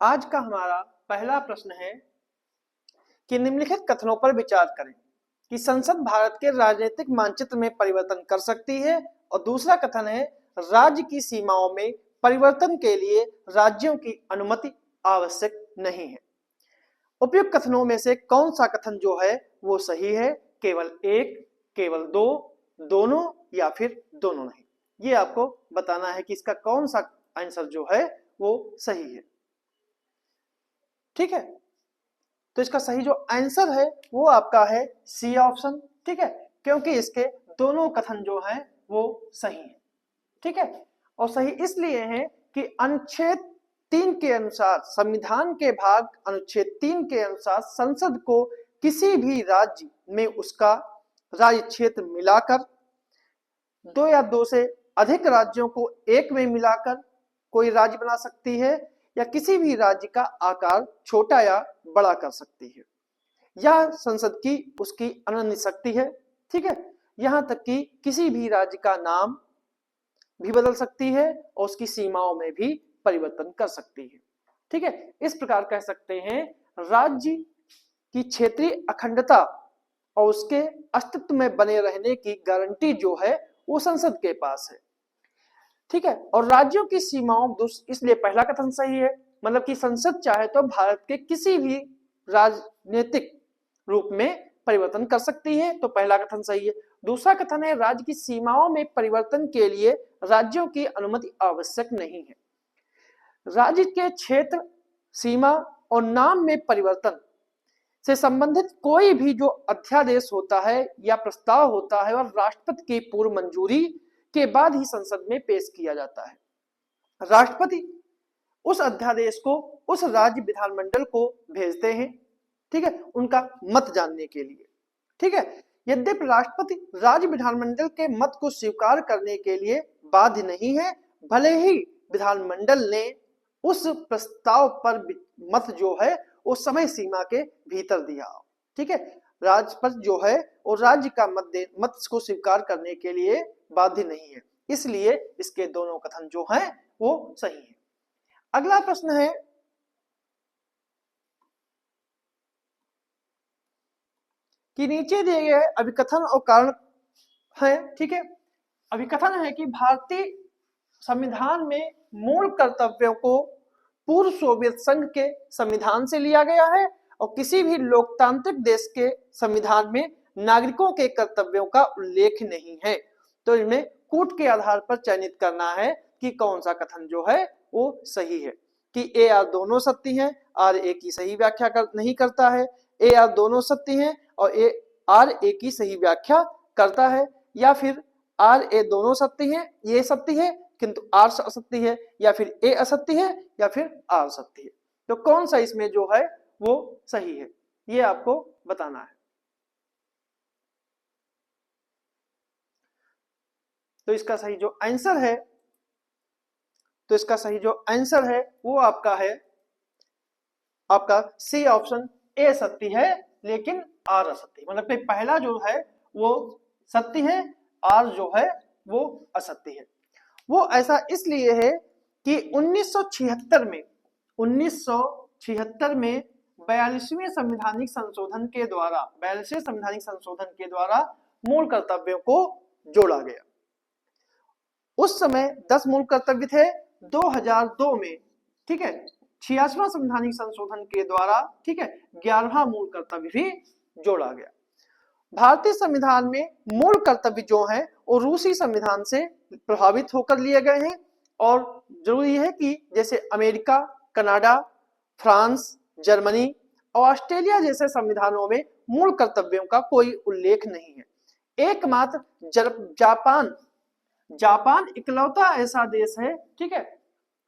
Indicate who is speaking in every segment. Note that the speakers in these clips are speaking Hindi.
Speaker 1: आज का हमारा पहला प्रश्न है कि निम्नलिखित कथनों पर विचार करें कि संसद भारत के राजनीतिक मानचित्र में परिवर्तन कर सकती है। और दूसरा कथन है राज्य की सीमाओं में परिवर्तन के लिए राज्यों की अनुमति आवश्यक नहीं है। उपयुक्त कथनों में से कौन सा कथन जो है वो सही है? केवल एक, केवल दो, दोनों या फिर दोनों नहीं। ये आपको बताना है कि इसका कौन सा आंसर जो है वो सही है। ठीक है, तो इसका सही जो आंसर है वो आपका है सी ऑप्शन। ठीक है, क्योंकि इसके दोनों कथन जो है वो सही है। ठीक है, और सही इसलिए है कि अनुच्छेद 3 के अनुसार, संविधान के भाग अनुच्छेद 3 के अनुसार संसद को किसी भी राज्य में उसका राज्य क्षेत्र मिलाकर, दो या दो से अधिक राज्यों को एक में मिलाकर कोई राज्य बना सकती है, या किसी भी राज्य का आकार छोटा या बड़ा कर सकती है। यह संसद की उसकी अनन्य शक्ति है। ठीक है, यहां तक कि किसी भी राज्य का नाम भी बदल सकती है और उसकी सीमाओं में भी परिवर्तन कर सकती है। ठीक है, इस प्रकार कह सकते हैं राज्य की क्षेत्रीय अखंडता और उसके अस्तित्व में बने रहने की गारंटी जो है वो संसद के पास है। ठीक है, और राज्यों की सीमाओं, इसलिए पहला कथन सही है, मतलब कि संसद चाहे तो भारत के किसी भी राजनीतिक रूप में परिवर्तन कर सकती है, तो पहला कथन सही है। दूसरा कथन है राज्य की सीमाओं में परिवर्तन के लिए राज्यों की अनुमति आवश्यक नहीं है। राज्य के क्षेत्र, सीमा और नाम में परिवर्तन से संबंधित कोई भी जो अध्यादेश होता है या प्रस्ताव होता है और राष्ट्रपति की पूर्व मंजूरी के बाद ही संसद में पेश किया जाता है। राष्ट्रपति उस अध्यादेश को उस राज्य विधानमंडल को भेजते हैं। ठीक है, उनका मत जानने के लिए। ठीक है, यद्यपि राष्ट्रपति राज्य विधानमंडल के मत को स्वीकार करने के लिए बाध्य नहीं है, भले ही विधानमंडल ने उस प्रस्ताव पर मत जो है वो समय सीमा के भीतर दिया हो। ठीक है, राष्ट्रपति जो है वो राज्य का मत को स्वीकार करने के लिए बाध्य नहीं है, इसलिए इसके दोनों कथन जो हैं वो सही है। अगला प्रश्न है कि नीचे दिए गए अभिकथन और कारण है। ठीक है, अभिकथन है कि भारतीय संविधान में मूल कर्तव्यों को पूर्व सोवियत संघ के संविधान से लिया गया है और किसी भी लोकतांत्रिक देश के संविधान में नागरिकों के कर्तव्यों का उल्लेख नहीं है। तो इनमें कूट के आधार पर चयनित करना है कि कौन सा कथन जो है वो सही है। कि ए आर दोनों सत्य हैं, आर ए की सही व्याख्या नहीं करता है, ए आर दोनों सत्य हैं और ए आर ए की सही व्याख्या करता है, या फिर आर ए दोनों सत्य हैं, ये सत्य है किंतु आर असत्य है, या फिर ए असत्य है या फिर आर सत्य है। तो कौन सा इसमें जो है वो सही है ये आपको बताना है। तो इसका सही जो आंसर है, तो इसका सही जो आंसर है वो आपका है, आपका सी ऑप्शन, ए सत्य है लेकिन आर असत्य, मतलब कि पहला जो है वो सत्य है, आर जो है वो असत्य है। वो ऐसा इसलिए है कि 1976 में 1976 में 42वें संवैधानिक संशोधन के द्वारा 42वें संवैधानिक संशोधन के द्वारा मूल कर्तव्यों को जोड़ा गया। उस समय 10 मूल कर्तव्य थे। 2002 में, ठीक है, 86वां संवैधानिक संशोधन के द्वारा, ठीक है, 11वां मूल कर्तव्य भी जोड़ा गया। भारतीय संविधान में मूल कर्तव्य जो है वो रूसी संविधान से प्रभावित होकर लिए गए हैं, और जरूरी है कि जैसे अमेरिका, कनाडा, फ्रांस, जर्मनी और ऑस्ट्रेलिया जैसे संविधानों में मूल कर्तव्यों का कोई उल्लेख नहीं है। एकमात्र जापान जापान इकलौता ऐसा देश है, ठीक है,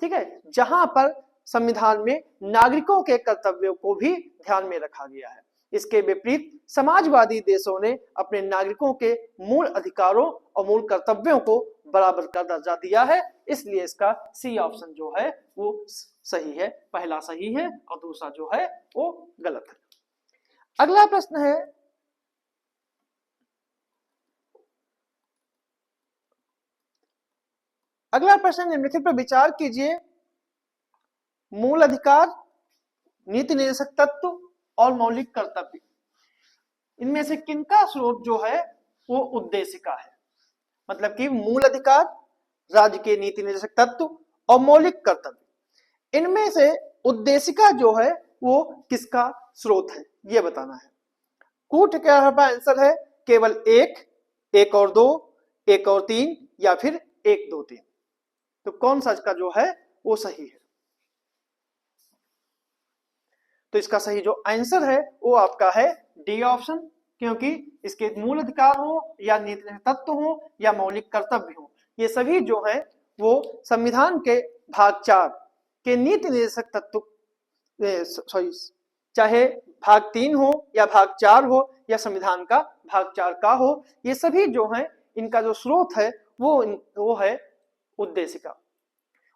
Speaker 1: ठीक है, जहां पर संविधान में नागरिकों के कर्तव्यों को भी ध्यान में रखा गया है। इसके विपरीत समाजवादी देशों ने अपने नागरिकों के मूल अधिकारों और मूल कर्तव्यों को बराबर का दर्जा दिया है, इसलिए इसका सी ऑप्शन जो है वो सही है, पहला सही है और दूसरा जो है वो गलत है। अगला प्रश्न है अगला प्रश्न निम्नलिखित पर विचार कीजिए मूल अधिकार, नीति निर्देशक तत्व और मौलिक कर्तव्य, इनमें से किनका स्रोत जो है वो उद्देशिका है। मतलब कि मूल अधिकार, राज्य के नीति निर्देशक तत्व और मौलिक कर्तव्य, इनमें से उद्देशिका जो है वो किसका स्रोत है ये बताना है। कूट क्या आंसर है, केवल एक और दो, एक और तीन, या फिर एक दो तीन। तो कौन सा इसका जो है वो सही है। तो इसका सही जो आंसर है वो आपका है डी ऑप्शन, क्योंकि इसके मूल अधिकार हो या नीति तत्व हो या मौलिक कर्तव्य हो, ये सभी जो है वो संविधान के भाग 4 के नीति निर्देशक तत्व, सॉरी, चाहे भाग 3 हो या भाग 4 हो या संविधान का भाग 4 का हो, ये सभी जो है इनका जो स्रोत है वो है उद्देशिका।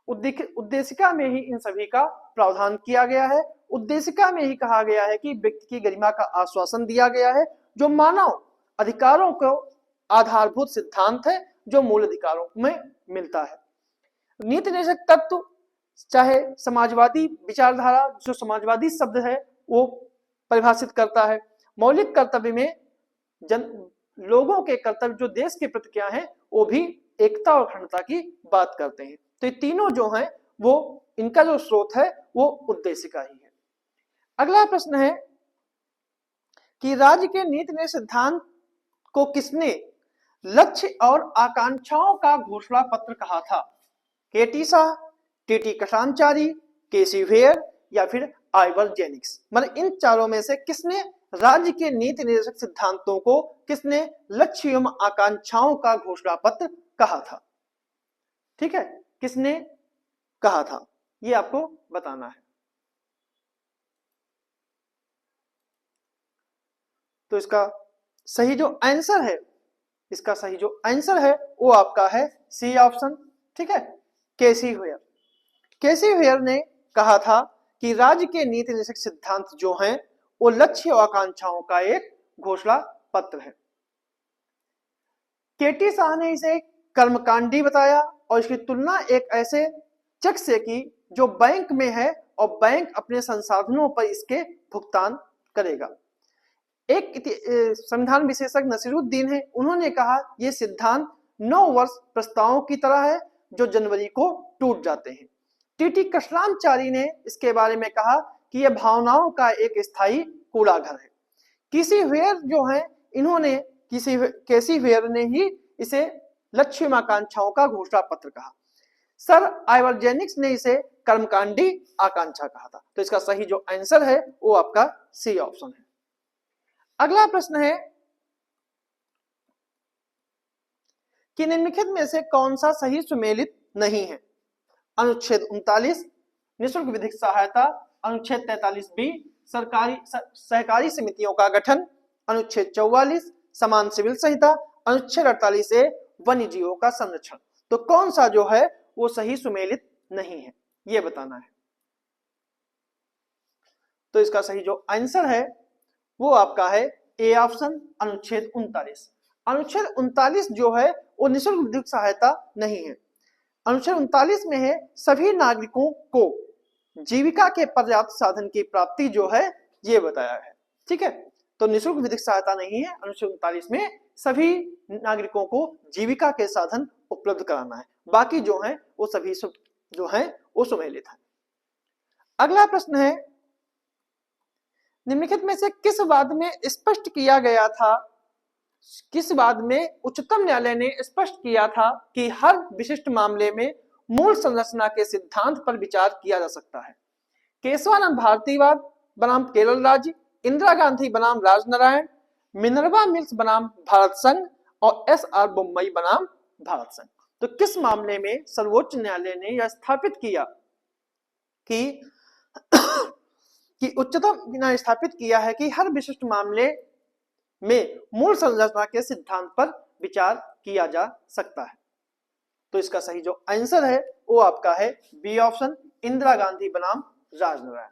Speaker 1: उद्देशिका में ही इन सभी का प्रावधान किया गया है। उद्देशिका में ही कहा गया है कि व्यक्ति की गरिमा का आश्वासन दिया गया है, जो मानव अधिकारों को आधारभूत सिद्धांत है जो मूल अधिकारों में मिलता है। नीति निर्देशक तत्व चाहे समाजवादी विचारधारा, जो समाजवादी शब्द है वो परिभाषित करता है। मौलिक कर्तव्य में लोगों के कर्तव्य जो देश के प्रति क्या है वो भी एकता और अखंडता की बात करते हैं। तो ये तीनों जो हैं वो इनका जो स्रोत है वो उद्देशिका ही है। अगला प्रश्न है कि राज्य के नीति निर्देशक सिद्धांत को किसने लक्ष्य और आकांक्षाओं का घोषणा पत्र कहा था? केटी Shah, TT Krishnamachari, KC where या फिर आइवर जेनिक्स। मतलब इन चारों में से किसने राज्य के नीति निर्देशक सिद्धांतों को किसने लक्ष्य एवं आकांक्षाओं का घोषणा पत्र कहा था? ठीक है, किसने कहा था ये आपको बताना है। तो इसका सही जो आंसर है, इसका सही जो आंसर है वो आपका है सी ऑप्शन। ठीक है, केसी वेयर। केसी वेयर ने कहा था कि राज्य के नीति निर्देशक सिद्धांत जो हैं वो लक्ष्य और आकांक्षाओं का एक घोषणा पत्र है। केटी शाह ने इसे कर्मकांडी बताया और इसकी तुलना एक ऐसे चेक से की जो बैंक में है और बैंक अपने संसाधनों पर इसके भुगतान करेगा। एक संविधान विशेषज्ञ नसीरुद्दीन है, उन्होंने कहा यह सिद्धांत 9 वर्ष प्रस्तावों की तरह है जो जनवरी को टूट जाते हैं। टीटी कृष्णाचारी ने इसके बारे में कहा कि यह भावनाओं का एक स्थायी कूड़ाघर है। केसी वेयर जो है इन्होंने केसी वेयर ने ही इसे लक्ष्य एवं आकांक्षाओं का घोषणा पत्र कहा। सर आइवर जेनिक्स ने इसे कर्मकांडी आकांक्षा कहा था। तो इसका सही जो आंसर है वो आपका सी ऑप्शन है। अगला प्रश्न है कि निम्नलिखित में से कौन सा सही सुमेलित नहीं है? अनुच्छेद 39 निःशुल्क विधिक सहायता, अनुच्छेद 43B सरकारी सहकारी समितियों का गठन, अनुच्छेद 44 समान सिविल संहिता, अनुच्छेद 48A वन्य जीवों का संरक्षण। तो कौन सा जो है वो सही सुमेलित नहीं है ये बताना है। तो इसका सही जो आंसर है वो आपका है ए ऑप्शन, अनुच्छेद 39। अनुच्छेद 39 जो है वो निःशुल्क विधिक सहायता नहीं है। अनुच्छेद 39 में है सभी नागरिकों को जीविका के पर्याप्त साधन की प्राप्ति जो है ये बताया है। ठीक है, तो निःशुल्क विधिक सहायता नहीं है। अनुच्छेद 39 में सभी नागरिकों को जीविका के साधन उपलब्ध कराना है, बाकी जो है वो सभी जो है वो सुमेलित है। अगला प्रश्न है निम्नलिखित में से किस वाद में स्पष्ट किया गया था, किस वाद में उच्चतम न्यायालय ने स्पष्ट किया था कि हर विशिष्ट मामले में मूल संरचना के सिद्धांत पर विचार किया जा सकता है? केशवानंद भारतीवाद बनाम केरल राज्य, इंदिरा गांधी बनाम राजनारायण, मिनर्वा मिल्स बनाम भारत संघ और एस.आर. बोम्मई बनाम भारत संघ। तो किस मामले में सर्वोच्च न्यायालय ने यह स्थापित किया कि उच्चतम ने स्थापित किया है कि हर विशिष्ट मामले में मूल संरचना के सिद्धांत पर विचार किया जा सकता है? तो इसका सही जो आंसर है वो आपका है बी ऑप्शन, इंदिरा गांधी बनाम राजनारायण।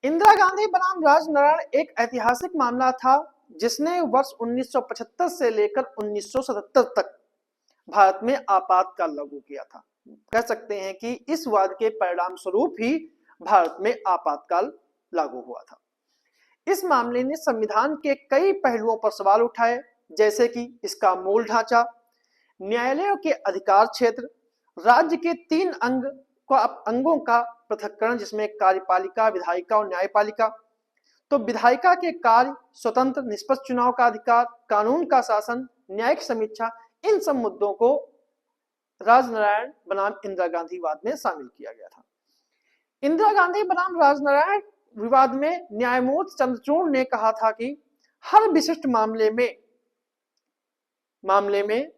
Speaker 1: इंदिरा गांधी बनाम राजनारायण एक ऐतिहासिक मामला था जिसने वर्ष 1975 से लेकर 1977 तक भारत में आपातकाल लागू किया था। कह सकते हैं कि इस वाद के परिणाम स्वरूप ही भारत में आपातकाल लागू हुआ था। इस मामले ने संविधान के कई पहलुओं पर सवाल उठाए, जैसे कि इसका मूल ढांचा, न्यायालयों के अधिकार क्षेत्र, राज्य के 3 अंगों का पृथक्करण जिसमें कार्यपालिका, विधायिका और न्यायपालिका। तो विधायिका के कार्य, स्वतंत्र निष्पक्ष चुनाव का अधिकार, कानून का शासन, न्यायिक समीक्षा, इन सब मुद्दों को राजनारायण बनाम इंदिरा गांधी वाद में शामिल किया गया था। इंदिरा गांधी बनाम राजनारायण विवाद में न्यायमूर्ति चंद्रचूड़ ने कहा था कि हर विशिष्ट मामले में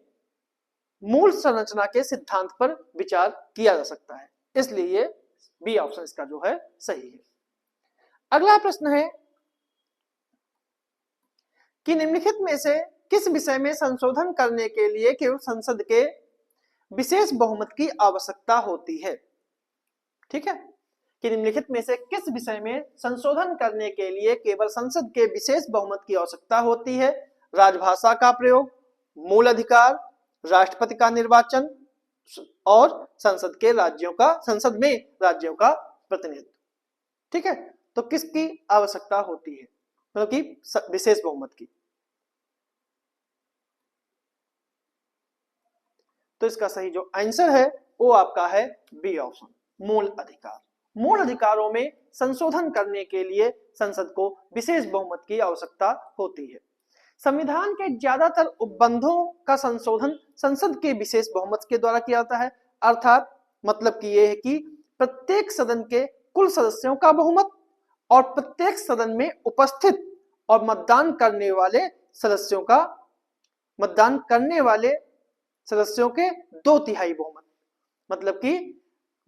Speaker 1: मूल संरचना के सिद्धांत पर विचार किया जा सकता है, इसलिए बी ऑप्शन इसका जो है सही है। अगला प्रश्न है कि निम्नलिखित में से किस विषय में संशोधन करने के लिए केवल संसद के विशेष बहुमत की आवश्यकता होती है। ठीक है, कि निम्नलिखित में से किस विषय में संशोधन करने के लिए केवल संसद के विशेष बहुमत की आवश्यकता होती है। राजभाषा का प्रयोग, मूल अधिकार, राष्ट्रपति का निर्वाचन और संसद में राज्यों का प्रतिनिधित्व। ठीक है, तो किसकी आवश्यकता होती है, मतलब कि विशेष बहुमत की। तो इसका सही जो आंसर है वो आपका है बी ऑप्शन, मूल अधिकार। मूल अधिकारों में संशोधन करने के लिए संसद को विशेष बहुमत की आवश्यकता होती है। संविधान के ज्यादातर उपबंधों का संशोधन संसद के विशेष बहुमत के द्वारा किया जाता है, अर्थात मतलब कि यह है कि प्रत्येक सदन के कुल सदस्यों का बहुमत और प्रत्येक सदन में उपस्थित और मतदान करने वाले सदस्यों के 2/3 बहुमत, मतलब कि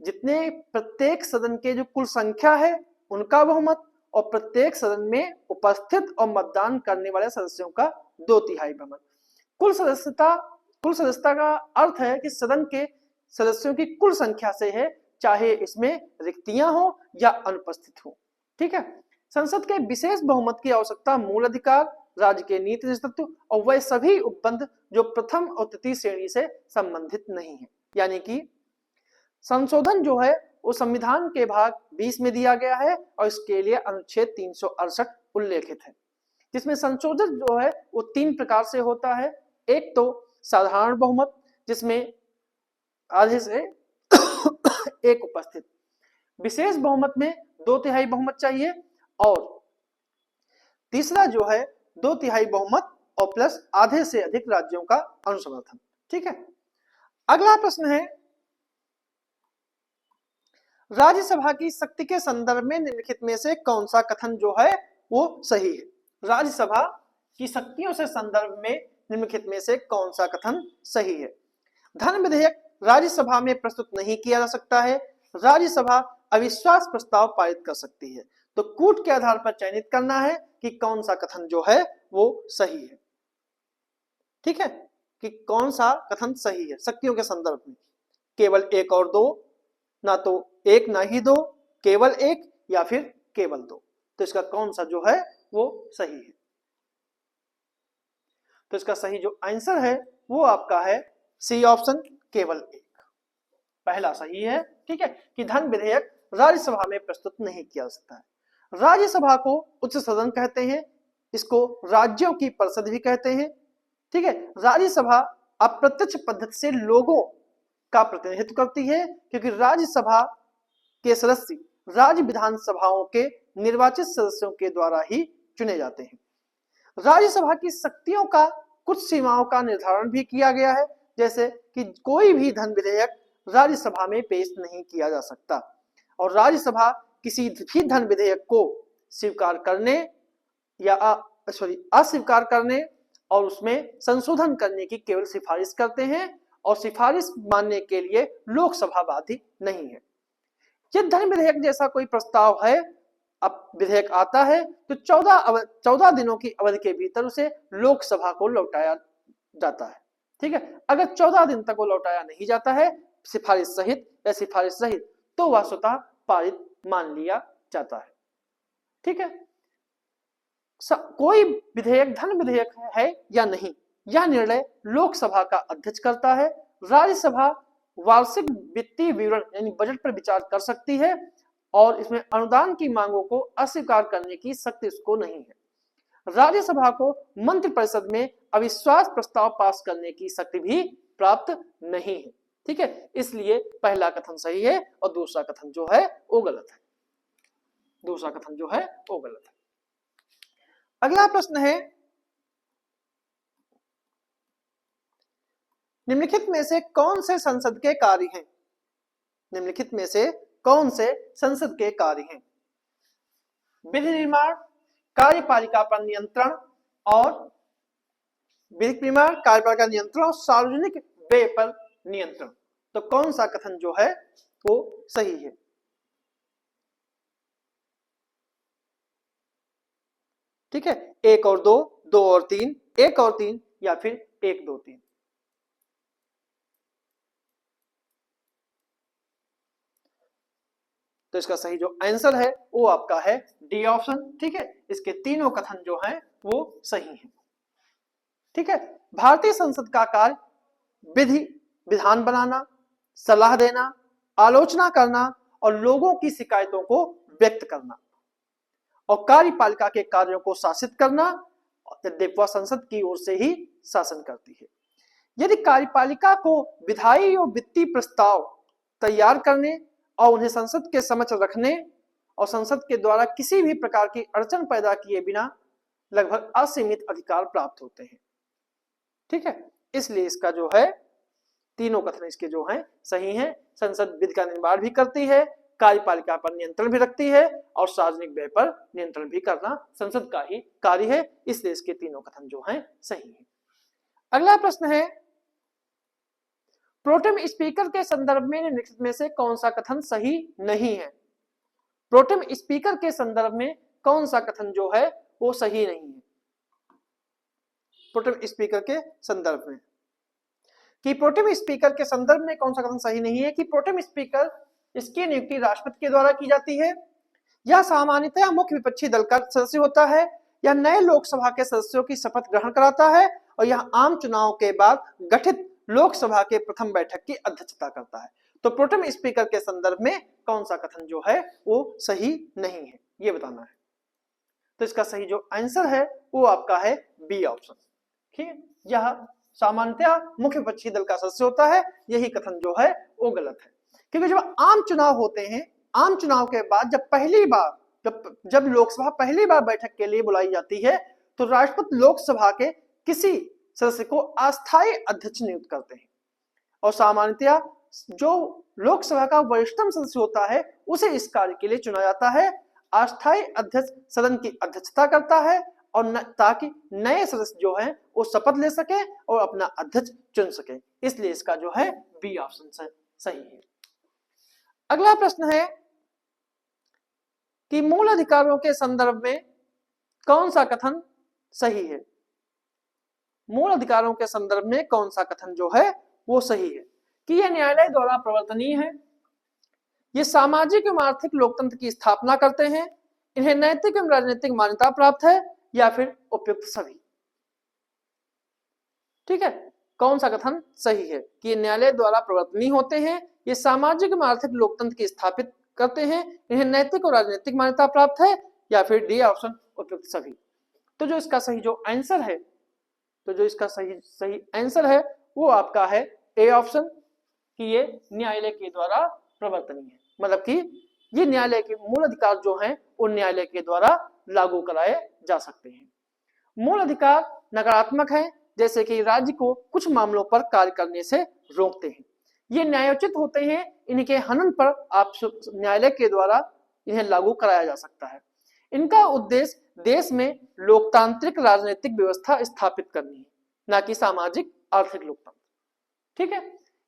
Speaker 1: जितने प्रत्येक सदन के जो कुल संख्या है उनका बहुमत और प्रत्येक सदन में उपस्थित और मतदान करने वाले सदस्यों का 2/3 बहुमत। कुल सदस्यता का अर्थ है कि सदन के सदस्यों की कुल संख्या से है, चाहे इसमें रिक्तियां हो या अनुपस्थित हो। ठीक है, संसद के विशेष बहुमत की आवश्यकता मूल अधिकार, राज्य के नीति नेतृत्व और वह सभी उपबंध जो प्रथम और तृतीय श्रेणी से संबंधित नहीं है। यानी कि संशोधन जो है वो संविधान के भाग 20 में दिया गया है और इसके लिए अनुच्छेद 368 उल्लेखित है, जिसमें संशोधन जो है वो 3 प्रकार से होता है। एक तो साधारण बहुमत जिसमें आधे से एक उपस्थित, विशेष बहुमत में 2/3 बहुमत चाहिए और तीसरा जो है 2/3 बहुमत और प्लस आधे से अधिक राज्यों का अनुसमर्थन। ठीक है, अगला प्रश्न है राज्यसभा की शक्ति के संदर्भ में निम्नलिखित में से कौन सा कथन जो है वो सही है। राज्यसभा की शक्तियों से संदर्भ में निम्नलिखित में से कौन सा कथन सही है। धन विधेयक राज्यसभा में प्रस्तुत नहीं किया जा सकता है। राज्यसभा अविश्वास प्रस्ताव पारित कर सकती है। तो कूट के आधार पर चयनित करना है कि कौन सा कथन जो है वो सही है। ठीक है, कि कौन सा कथन सही है शक्तियों के संदर्भ में, केवल 1 और 2, ना तो 1 ना ही 2, केवल 1 या फिर केवल 2। तो इसका कौन सा जो है वो सही है। तो इसका सही जो आंसर है वो आपका है सी ऑप्शन, केवल 1, पहला सही है। ठीक है, कि धन विधेयक राज्यसभा में प्रस्तुत नहीं किया जा सकता है। राज्यसभा को उच्च सदन कहते हैं, इसको राज्यों की परिषद भी कहते हैं। ठीक है, राज्यसभा अप्रत्यक्ष पद्धति से लोगों का प्रतिनिधित्व करती है, क्योंकि राज्यसभा के सदस्य राज्य विधानसभाओं के निर्वाचित सदस्यों के द्वारा ही चुने जाते हैं। राज्यसभा की शक्तियों का कुछ सीमाओं का निर्धारण भी किया गया है, जैसे कि कोई भी धन विधेयक राज्यसभा में पेश नहीं किया जा सकता और राज्यसभा किसी भी धन विधेयक को स्वीकार करने या अस्वीकार करने और उसमें संशोधन करने की केवल सिफारिश करते हैं और सिफारिश मानने के लिए लोकसभा बाध्य नहीं है। यदि धन विधेयक जैसा कोई प्रस्ताव है, अब विधेयक आता है तो 14 दिनों की अवधि के भीतर उसे लोकसभा को लौटाया जाता है। ठीक है, अगर 14 दिन तक वो लौटाया नहीं जाता है सिफारिश सहित तो वह स्वतः पारित मान लिया जाता है। ठीक है, कोई विधेयक धन विधेयक है या नहीं, यह निर्णय लोकसभा का अध्यक्ष करता है। राज्यसभा वार्षिक वित्तीय विवरण यानी बजट पर विचार कर सकती है और इसमें अनुदान की मांगों को अस्वीकार करने की शक्ति उसको नहीं है। राज्यसभा को मंत्रिपरिषद में अविश्वास प्रस्ताव पास करने की शक्ति भी प्राप्त नहीं है। ठीक है, इसलिए पहला कथन सही है और दूसरा कथन जो है वो गलत है। दूसरा कथन जो है वो गलत है। अगला प्रश्न है, निम्नलिखित में से कौन से संसद के कार्य हैं? निम्नलिखित में से कौन से संसद के कार्य हैं? विधि निर्माण, कार्यपालिका पर नियंत्रण और विधि निर्माण, कार्यपालिका नियंत्रण और सार्वजनिक व्यय पर नियंत्रण। तो कौन सा कथन जो है वो सही है? ठीक है, 1 और 2, 2 और 3, 1 और 3 या फिर 1, 2, 3। तो इसका सही जो आंसर है वो आपका है डी ऑप्शन। ठीक है, इसके तीनों कथन जो हैं वो सही हैं। ठीक है, भारतीय संसद का कार्य विधान बनाना, सलाह देना, आलोचना करना और लोगों की शिकायतों को व्यक्त करना और कार्यपालिका के कार्यों को शासित करना, वह संसद की ओर से ही शासन करती है। यदि कार्यपालिका को विधायी और वित्तीय प्रस्ताव तैयार करने और उन्हें संसद के समक्ष रखने और संसद के द्वारा किसी भी प्रकार की अड़चन पैदा किए बिना लगभग असीमित अधिकार प्राप्त होते हैं। ठीक है, इसलिए इसका जो है तीनों कथन इसके जो हैं सही हैं। संसद विधि का निर्माण भी करती है, कार्यपालिका पर नियंत्रण भी रखती है और सार्वजनिक व्यय पर नियंत्रण भी करना संसद का ही कार्य है, इसलिए इसके तीनों कथन जो हैं सही हैं। अगला प्रश्न है, प्रोटेम स्पीकर के संदर्भ में निम्नलिखित में से कौन सा कथन सही नहीं है? प्रोटेम स्पीकर के संदर्भ में कौन सा कथन जो है वो सही नहीं है? प्रोटेम स्पीकर के संदर्भ में कि प्रोटेम स्पीकर के संदर्भ में कौन सा कथन सही नहीं है? कि प्रोटेम स्पीकर इसकी नियुक्ति राष्ट्रपति के द्वारा की जाती है, यह सामान्यतः मुख्य विपक्षी दल का सदस्य होता है, यह नए लोकसभा के सदस्यों की शपथ ग्रहण कराता है और यह आम चुनाव के बाद गठित लोकसभा के प्रथम बैठक की अध्यक्षता करता है। तो प्रोटेम स्पीकर के संदर्भ में कौन सा कथन जो है वो सही नहीं है, ये बताना है। तो इसका सही जो आंसर है वो आपका है बी ऑप्शन। ठीक है, यह सामान्यतः मुख्य विपक्षी दल का सदस्य होता है, यही कथन जो है वो गलत है। क्योंकि जब आम चुनाव होते हैं, आम चुनाव के बाद जब लोकसभा पहली बार बैठक के लिए बुलाई जाती है तो राष्ट्रपति लोकसभा के किसी सदस्य को अस्थायी अध्यक्ष नियुक्त करते हैं और सामान्यतः जो लोकसभा का वरिष्ठतम सदस्य होता है उसे इस कार्य के लिए चुना जाता है। अस्थायी अध्यक्ष सदन की अध्यक्षता करता है और ताकि नए सदस्य जो हैं वो शपथ ले सके और अपना अध्यक्ष चुन सके, इसलिए इसका जो है बी ऑप्शन सही है। अगला प्रश्न है कि मूल अधिकारों के संदर्भ में कौन सा कथन सही है? मूल अधिकारों के संदर्भ में कौन सा कथन जो है वो सही है? कि यह न्यायालय द्वारा प्रवर्तनीय है, ये सामाजिक एवं आर्थिक लोकतंत्र की स्थापना करते हैं, इन्हें नैतिक एवं राजनीतिक मान्यता प्राप्त है, या फिर उपयुक्त सभी। ठीक है, कौन सा कथन सही है? कि ये न्यायालय द्वारा प्रवर्तनीय होते हैं, ये सामाजिक एवं आर्थिक लोकतंत्र की स्थापित करते हैं, इन्हें नैतिक और राजनीतिक मान्यता प्राप्त है, या फिर डी ऑप्शन उपयुक्त सभी। तो जो इसका सही जो आंसर है है वो आपका है ए ऑप्शन, कि ये न्यायालय के द्वारा प्रवर्तनीय है, मतलब कि ये न्यायालय के मूल अधिकार जो हैं वो न्यायालय के द्वारा लागू कराए जा सकते हैं। मूल अधिकार नकारात्मक है, जैसे कि राज्य को कुछ मामलों पर कार्य करने से रोकते हैं। ये न्यायोचित होते हैं, इनके हनन पर आप न्यायालय के द्वारा इन्हें लागू कराया जा सकता है। इनका उद्देश्य देश में लोकतांत्रिक राजनीतिक व्यवस्था स्थापित करनी है, ना कि सामाजिक आर्थिक लोकतंत्र। ठीक है,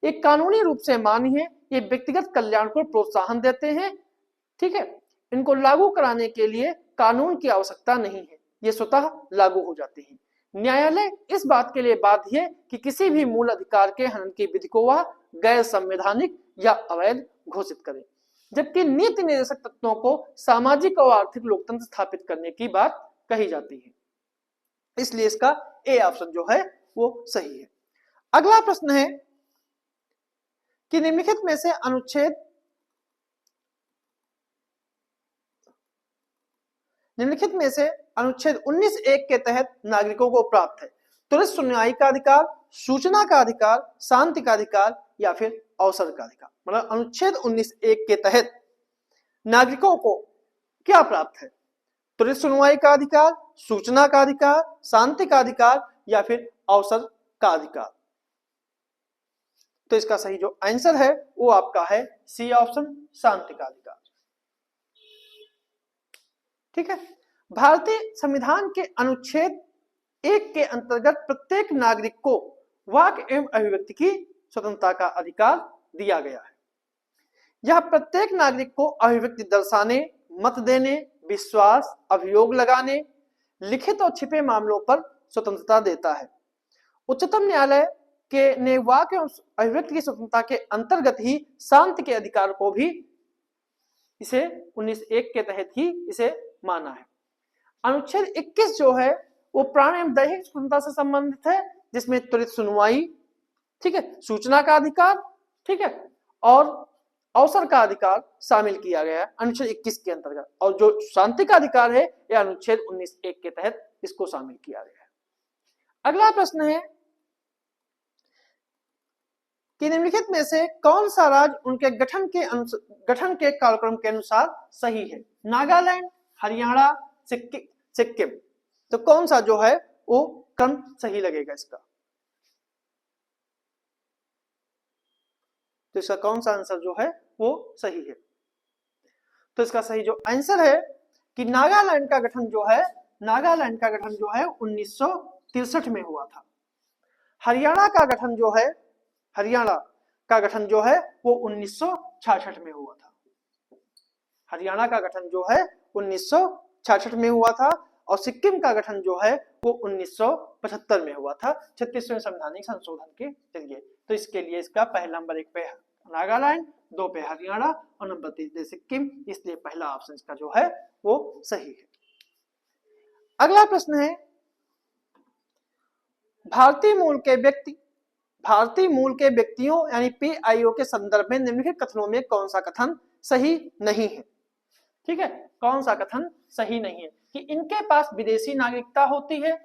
Speaker 1: ये कानूनी रूप से मान्य है, ये व्यक्तिगत कल्याण को प्रोत्साहन देते हैं। ठीक है, इनको लागू कराने के लिए कानून की आवश्यकता नहीं है, ये स्वतः लागू हो जाते हैं। न्यायालय इस बात के लिए बाध्य है कि किसी भी मूल अधिकार के हनन की विधि को वह गैर संवैधानिक या अवैध घोषित करे, जबकि नीति निर्देशक तत्वों को सामाजिक और आर्थिक लोकतंत्र स्थापित करने की बात कही जाती है, इसलिए इसका ए ऑप्शन जो है वो सही है। अगला प्रश्न है कि निम्नलिखित में से अनुच्छेद 19(1) के तहत नागरिकों को प्राप्त है त्वरित सुनवाई का अधिकार, सूचना का अधिकार, शांति का अधिकार या फिर अवसर का अधिकार। मतलब अनुच्छेद 19(1) के तहत नागरिकों को क्या प्राप्त है? त्वरित सुनवाई का अधिकार, सूचना का अधिकार, शांति का अधिकार या फिर अवसर का अधिकार। तो इसका सही जो आंसर है वो आपका है सी ऑप्शन, शांति का अधिकार। ठीक है। भारतीय संविधान के अनुच्छेद 1 के अंतर्गत प्रत्येक नागरिक को वाक एवं अभिव्यक्ति की स्वतंत्रता का अधिकार दिया गया है। यह प्रत्येक नागरिक को अभिव्यक्ति दर्शाने, मत देने, विश्वास, अभियोग लगाने, लिखित और छिपे मामलों पर स्वतंत्रता देता है। उच्चतम न्यायालय के ने वाक एवं अभिव्यक्ति की स्वतंत्रता के अंतर्गत ही शांति के अधिकार को भी इसे 19(1) के तहत ही इसे माना है। अनुच्छेद 21 जो है वो प्राण एवं दैहिक स्वतंत्रता से संबंधित है, जिसमें त्वरित सुनवाई, ठीक है, सूचना का अधिकार, ठीक है, और अवसर का अधिकार शामिल किया गया है अनुच्छेद 21 के अंतर्गत। और जो शांति का अधिकार है यह अनुच्छेद 19(1) के तहत इसको शामिल किया गया है। अगला प्रश्न है कि निम्नलिखित में से कौन सा राज्य उनके गठन के कालक्रम के अनुसार सही है? नागालैंड, हरियाणा, सिक्किम। तो कौन सा जो है वो क्रम सही लगेगा इसका? तो इसका कौन सा आंसर जो है वो सही है? तो इसका सही जो आंसर है कि नागालैंड का गठन जो है 1963 में हुआ था। हरियाणा का गठन जो है वो 1966 में हुआ था। हरियाणा का गठन जो है 1966 में हुआ था और सिक्किम का गठन जो है वो 1975 में हुआ था 36वें संवैधानिक संशोधन के जरिए। तो इसके लिए इसका पहला नंबर 1 पे नागालैंड, 2 पे हरियाणा और नंबर 3 पे सिक्किम, इसलिए पहला ऑप्शन इसका जो है वो सही है। अगला प्रश्न है भारतीय मूल के व्यक्तियों यानी पीआईओ के संदर्भ में निम्नलिखित कथनों में कौन सा कथन सही नहीं है? ठीक है, कौन सा कथन सही नहीं है? कि इनके पास विदेशी नागरिकता होती है,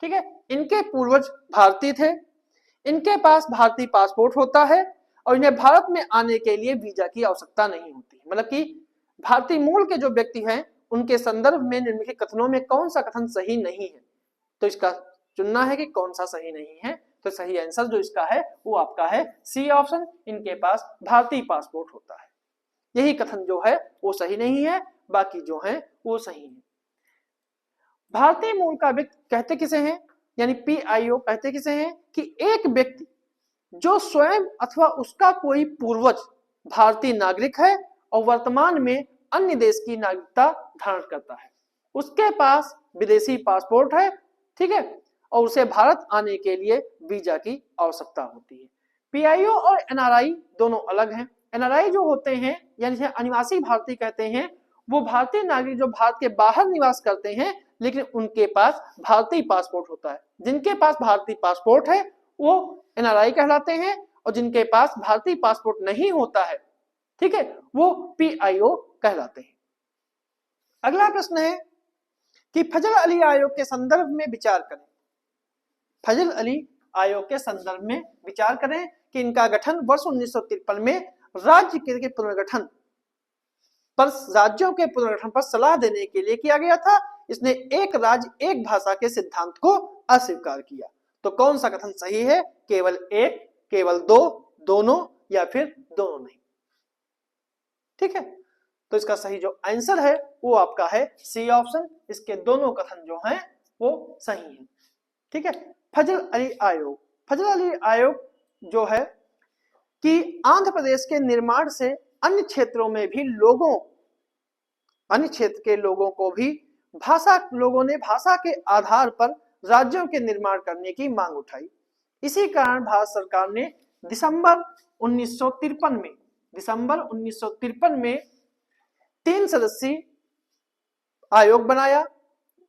Speaker 1: ठीक है, इनके पूर्वज भारतीय थे, इनके पास भारतीय पासपोर्ट होता है और इन्हें भारत में आने के लिए वीजा की आवश्यकता नहीं होती। मतलब कि भारतीय मूल के जो व्यक्ति हैं उनके संदर्भ में निम्नलिखित कथनों में कौन सा कथन सही नहीं है? तो इसका चुनना है कि कौन सा सही नहीं है। तो सही आंसर जो इसका है वो आपका है सी ऑप्शन, इनके पास भारतीय पासपोर्ट होता है। यही कथन जो है वो सही नहीं है, बाकी जो है वो सही है। भारतीय मूल का व्यक्ति कहते किसे हैं, यानी पीआईओ कहते किसे हैं? कि एक व्यक्ति जो स्वयं अथवा उसका कोई पूर्वज भारतीय नागरिक है और वर्तमान में अन्य देश की नागरिकता धारण करता है, उसके पास विदेशी पासपोर्ट है, ठीक है, और उसे भारत आने के लिए वीजा की आवश्यकता होती है। पीआईओ और एनआरआई दोनों अलग हैं। एनआरआई जो होते हैं यानी अनिवासी भारतीय कहते हैं, वो भारतीय नागरिक जो भारत के बाहर निवास करते हैं लेकिन उनके पास भारतीय पासपोर्ट होता है। जिनके पास भारतीय पासपोर्ट है वो एनआरआई कहलाते हैं और जिनके पास भारतीय पासपोर्ट नहीं होता है, ठीक है, वो पीआईओ कहलाते हैं। अगला प्रश्न है कि फजल अली आयोग के संदर्भ में विचार करें। फजल अली आयोग के संदर्भ में विचार करें कि इनका गठन वर्ष 1953 में राज्यों के पुनर्गठन पर सलाह देने के लिए किया गया था। इसने एक राज्य एक भाषा के सिद्धांत को अस्वीकार किया। तो कौन सा कथन सही है? केवल एक, केवल दो, दोनों या फिर दोनों नहीं? ठीक है, तो इसका सही जो आंसर है वो आपका है सी ऑप्शन, इसके दोनों कथन जो हैं वो सही हैं। ठीक है, फजल अली आयोग जो है कि आंध्र प्रदेश के निर्माण से अन्य क्षेत्रों के लोगों को भी लोगों ने भाषा के आधार पर राज्यों के निर्माण करने की मांग उठाई। इसी कारण भारत सरकार ने दिसंबर 1953 में 3 सदस्यीय आयोग बनाया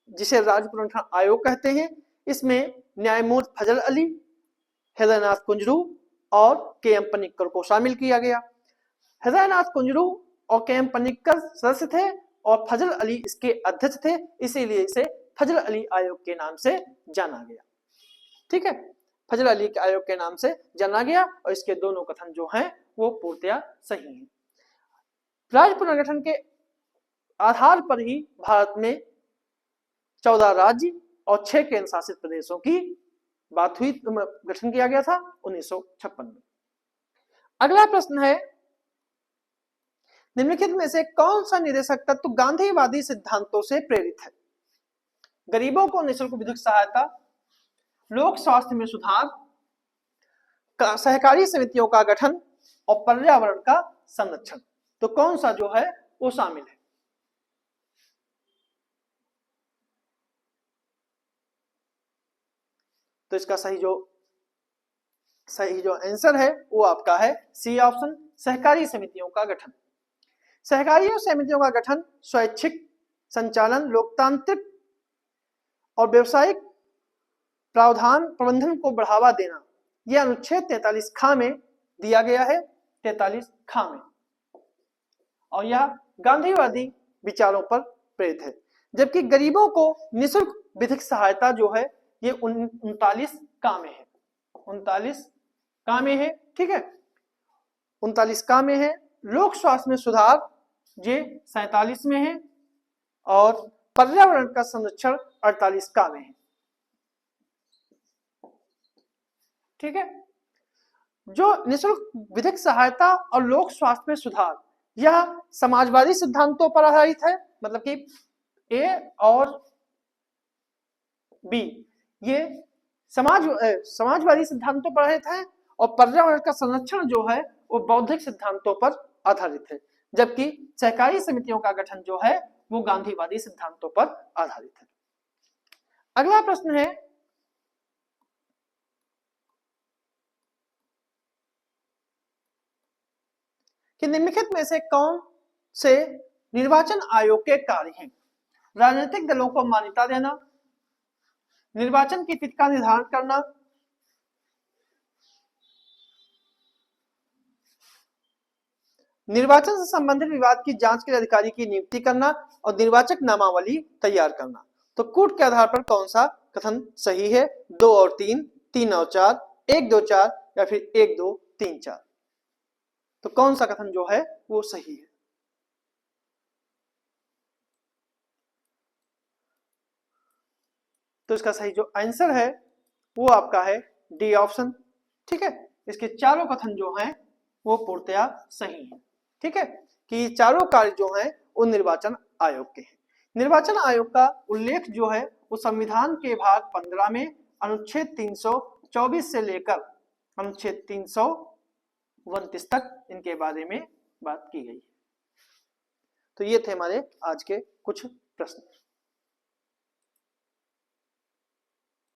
Speaker 1: जिसे राज्य पुनर्गठन आयोग कहते हैं। इसमें न्यायमूर्ति फजल अली, हृदयनाथ कुंजरू और के एम पनिक्कर को शामिल किया गया। हृदयनाथ कुंजरू और के एम पनिक्कर सदस्य थे और फजल अली इसके अध्यक्ष थे, इसीलिए इसे फजल अली आयोग के नाम से जाना गया। ठीक है, फजल अली के आयोग के नाम से जाना गया और इसके दोनों कथन जो हैं वो पूर्णतया सही हैं। राज्य पुनर्गठन के आधार पर ही भारत में 14 राज्य और 6 केंद्र शासित प्रदेशों की बात हुई, गठन किया गया था 1956 में। अगला प्रश्न है, निम्नलिखित में से कौन सा निर्देशक तत्व गांधीवादी सिद्धांतों से प्रेरित है? गरीबों को निःशुल्क विधिक सहायता, लोक स्वास्थ्य में सुधार, सहकारी समितियों का गठन और पर्यावरण का संरक्षण। तो कौन सा जो है वो शामिल है? तो इसका सही जो आंसर है वो आपका है सी ऑप्शन, सहकारी समितियों का गठन। सहकारी समितियों का गठन स्वैच्छिक संचालन, लोकतांत्रिक और व्यवसायिक प्रावधान प्रबंधन को बढ़ावा देना, यह अनुच्छेद 43 ख में दिया गया है, 43 ख में, और यह गांधीवादी विचारों पर प्रेरित है। जबकि गरीबों को निःशुल्क विधिक सहायता जो है ये 39 क में है, 39 क में है। ठीक है, 39 क में है। लोक स्वास्थ्य में सुधार ये 47 में है और पर्यावरण का संरक्षण 48 क में है। ठीक है, जो निःशुल्क विधिक सहायता और लोक स्वास्थ्य में सुधार यह समाजवादी सिद्धांतों पर आधारित है, मतलब कि ए और बी ये समाजवादी सिद्धांतों पर आधारित है और पर्यावरण का संरक्षण जो है वो बौद्धिक सिद्धांतों पर आधारित है, जबकि सहकारी समितियों का गठन जो है वो गांधीवादी सिद्धांतों पर आधारित है। अगला प्रश्न है, कि निम्नलिखित में से कौन से निर्वाचन आयोग के कार्य हैं? राजनीतिक दलों को मान्यता देना, निर्वाचन की तिथि का निर्धारण करना, निर्वाचन से संबंधित विवाद की जांच के लिए अधिकारी की नियुक्ति करना और निर्वाचक नामावली तैयार करना। तो कूट के आधार पर कौन सा कथन सही है? 2 और 3, 3 और 4, 1 2 4 या फिर 1 2 3 4? तो कौन सा कथन जो है वो सही है? तो इसका सही जो आंसर है वो आपका है डी ऑप्शन। ठीक है, इसके चारों कथन जो हैं वो पूर्णतया सही है। ठीक है, कि चारों कार्य जो हैं वो निर्वाचन आयोग के हैं। निर्वाचन आयोग का उल्लेख जो है वो संविधान के भाग 15 में अनुच्छेद 324 से लेकर अनुच्छेद 329 तक इनके बारे में बात की गई है। तो ये थे हमारे आज के कुछ प्रश्न।